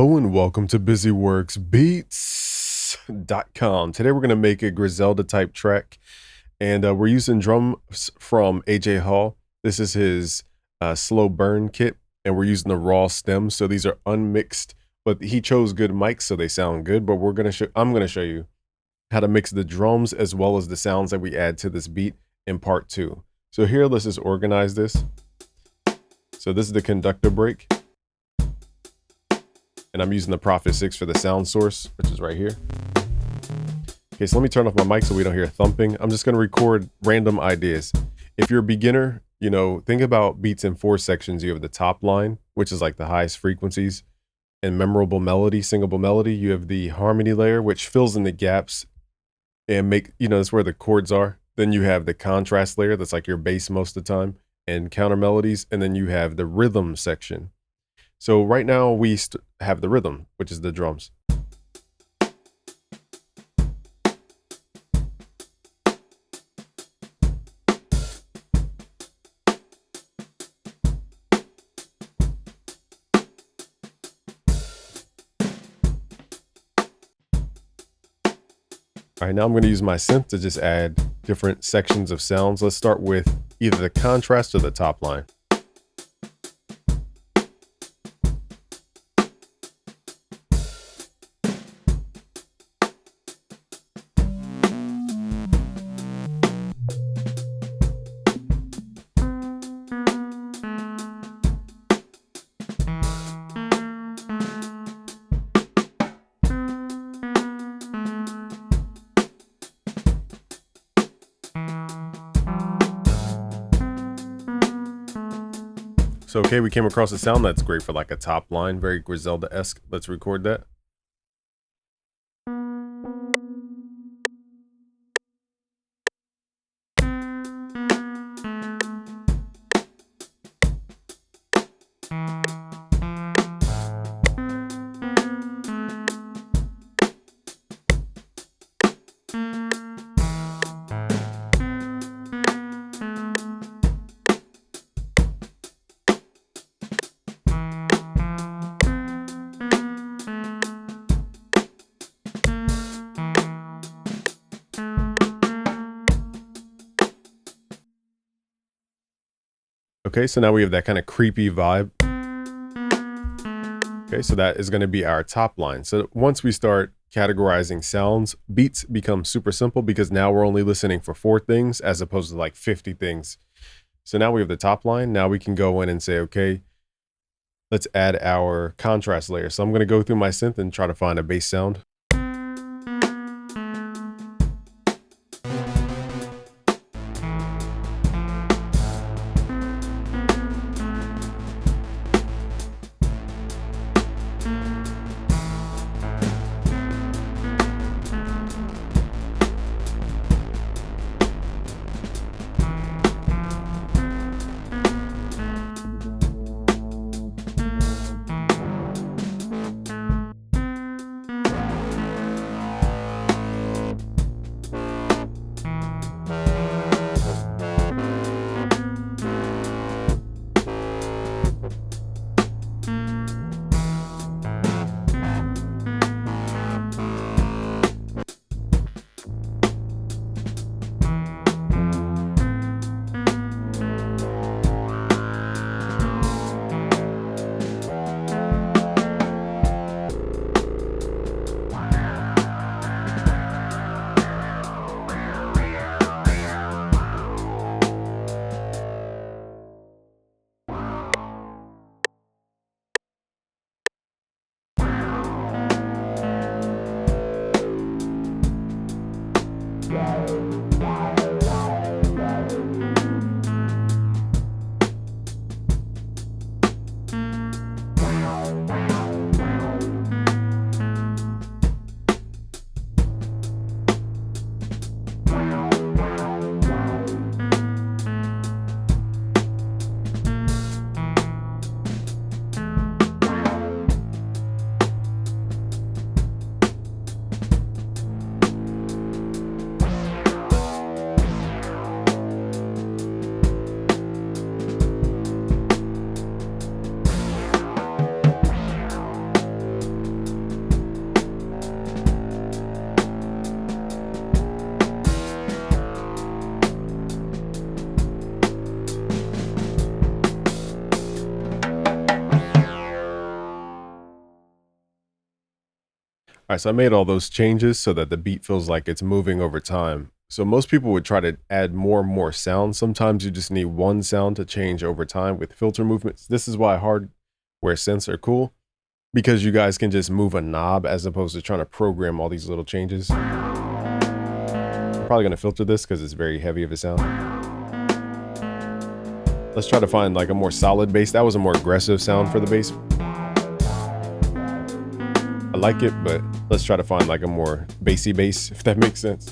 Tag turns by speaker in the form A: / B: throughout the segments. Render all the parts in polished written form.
A: Hello and welcome to BusyWorksBeats.com. Today we're going to make a Griselda type track, and we're using drums from AJ Hall. This is his slow burn kit, and we're using the raw stems. So these are unmixed, but he chose good mics, so they sound good. But I'm going to show you how to mix the drums as well as the sounds that we add to this beat in part 2. So here, let's just organize this. So this is the conductor break. And I'm using the Prophet 6 for the sound source, which is right here. Okay, so let me turn off my mic so we don't hear thumping. I'm just gonna record random ideas. If you're a beginner, think about beats in 4 sections. You have the top line, which is like the highest frequencies, and memorable melody, singable melody. You have the harmony layer, which fills in the gaps and that's where the chords are. Then you have the contrast layer, that's like your bass most of the time, and counter melodies. And then you have the rhythm section. So right now we have the rhythm, which is the drums. All right, now I'm going to use my synth to just add different sections of sounds. Let's start with either the contrast or the top line. So, okay, we came across a sound that's great for like a top line, very Griselda-esque. Let's record that. Okay, so now we have that kind of creepy vibe. Okay, so that is going to be our top line. So once we start categorizing sounds, beats become super simple because now we're only listening for 4 things as opposed to like 50 things. So now we have the top line. Now we can go in and say, okay, let's add our contrast layer. So I'm going to go through my synth and try to find a bass sound. All right, so I made all those changes so that the beat feels like it's moving over time. So most people would try to add more and more sounds. Sometimes you just need one sound to change over time with filter movements. This is why hardware synths are cool, because you guys can just move a knob as opposed to trying to program all these little changes. I'm probably gonna filter this because it's very heavy of a sound. Let's try to find like a more solid bass. That was a more aggressive sound for the bass. I like it, but let's try to find like a more bassy bass, if that makes sense.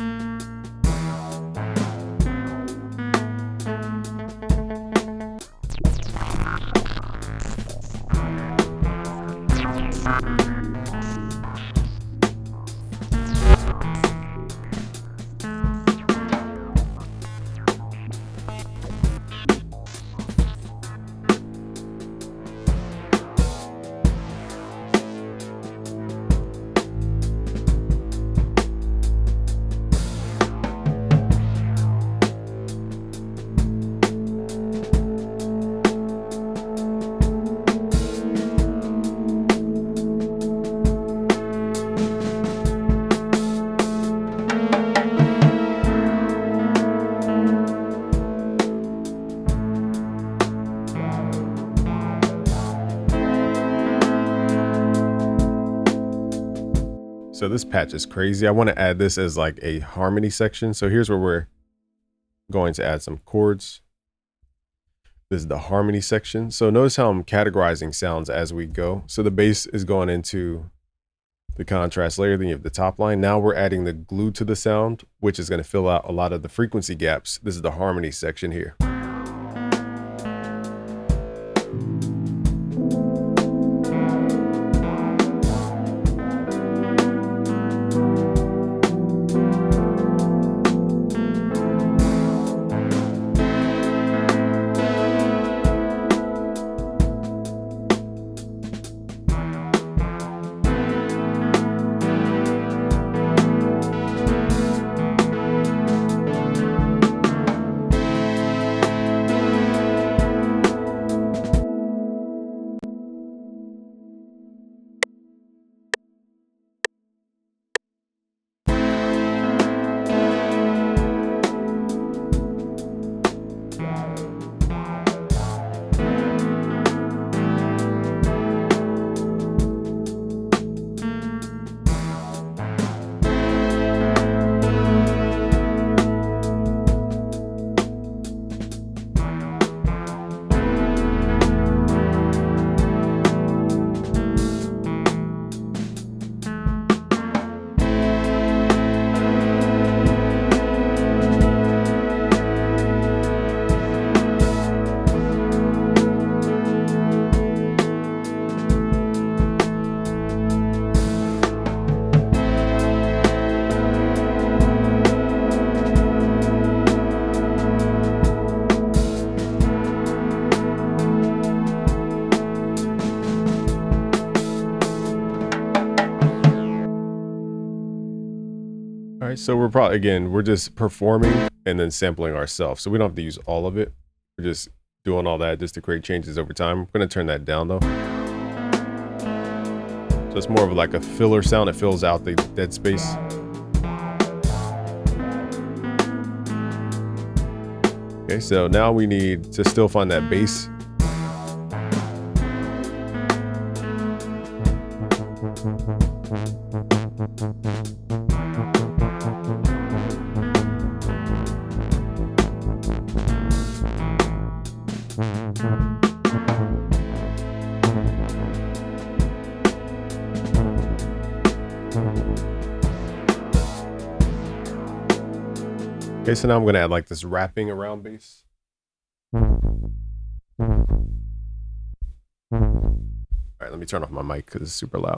A: So this patch is crazy. I want to add this as like a harmony section. So here's where we're going to add some chords. This is the harmony section. So notice how I'm categorizing sounds as we go. So the bass is going into the contrast layer. Then you have the top line. Now we're adding the glue to the sound, which is going to fill out a lot of the frequency gaps. This is the harmony section here. All right, so we're just performing and then sampling ourselves. So we don't have to use all of it. We're just doing all that just to create changes over time. I'm gonna turn that down though. So it's more of like a filler sound. It fills out the dead space. Okay, so now we need to still find that bass. Okay, so now I'm gonna add like this wrapping around bass. All right, let me turn off my mic because it's super loud.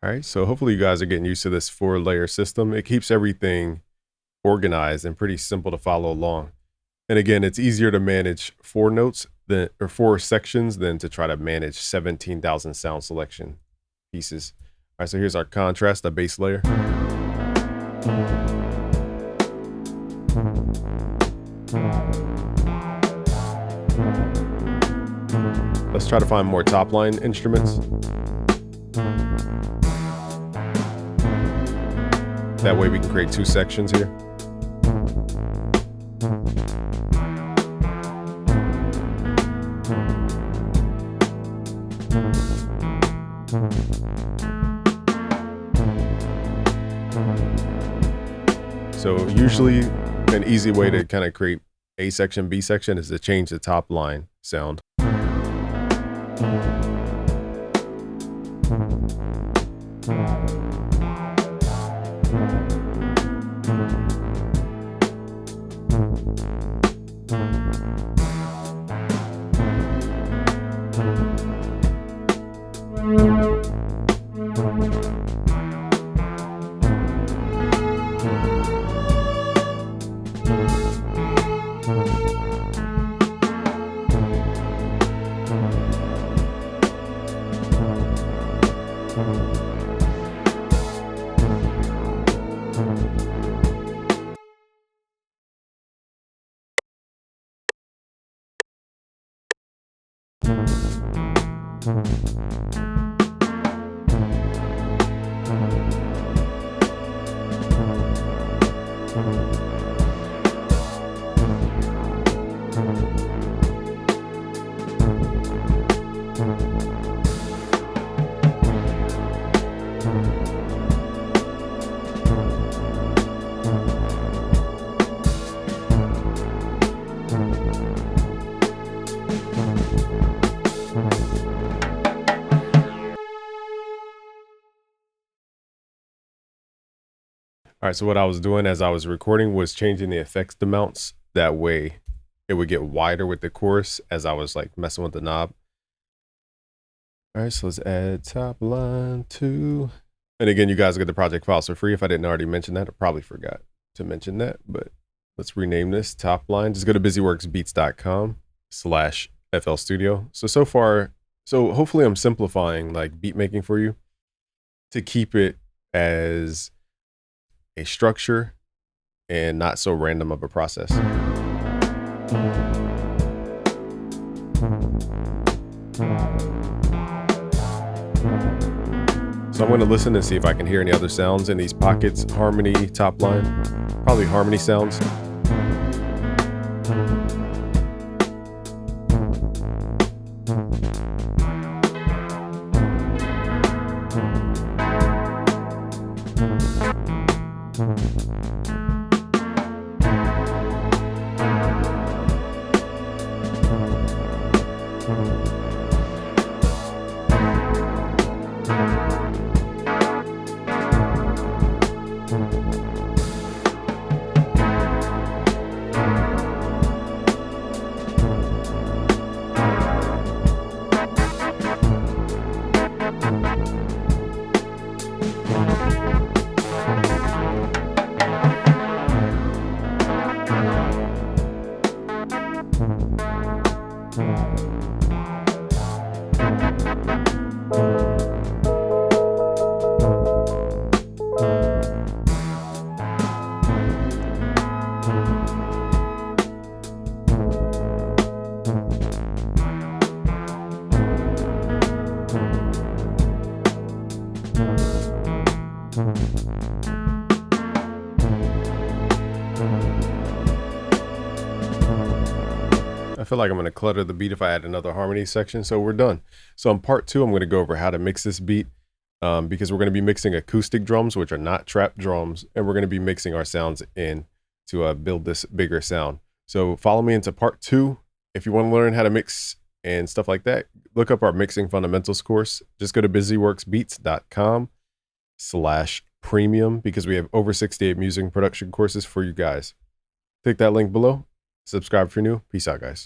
A: All right, so hopefully you guys are getting used to this 4-layer system. It keeps everything organized and pretty simple to follow along. And again, it's easier to manage 4 notes than, or 4 sections than to try to manage 17,000 sound selection pieces. All right, so here's our contrast, the base layer. Let's try to find more top line instruments. That way we can create 2 sections here. So usually an easy way to kind of create A section, B section is to change the top line sound. All right, so what I was doing as I was recording was changing the effects amounts. That way it would get wider with the chorus as I was like messing with the knob. All right, so let's add top line 2. And again, you guys get the project files for free. If I didn't already mention that, I probably forgot to mention that, but let's rename this top line. Just go to busyworksbeats.com/FL Studio. So far, hopefully I'm simplifying like beat making for you to keep it as a structure and not so random of a process. So I'm going to listen and see if I can hear any other sounds in these pockets. Harmony, top line, probably harmony sounds. I feel like I'm going to clutter the beat if I add another harmony section. So we're done. So in part 2, I'm going to go over how to mix this beat because we're going to be mixing acoustic drums, which are not trap drums, and we're going to be mixing our sounds in to build this bigger sound. So follow me into part 2. If you want to learn how to mix and stuff like that, look up our mixing fundamentals course. Just go to busyworksbeats.com/premium because we have over 68 music production courses for you guys. Click that link below. Subscribe if you're new. Peace out, guys.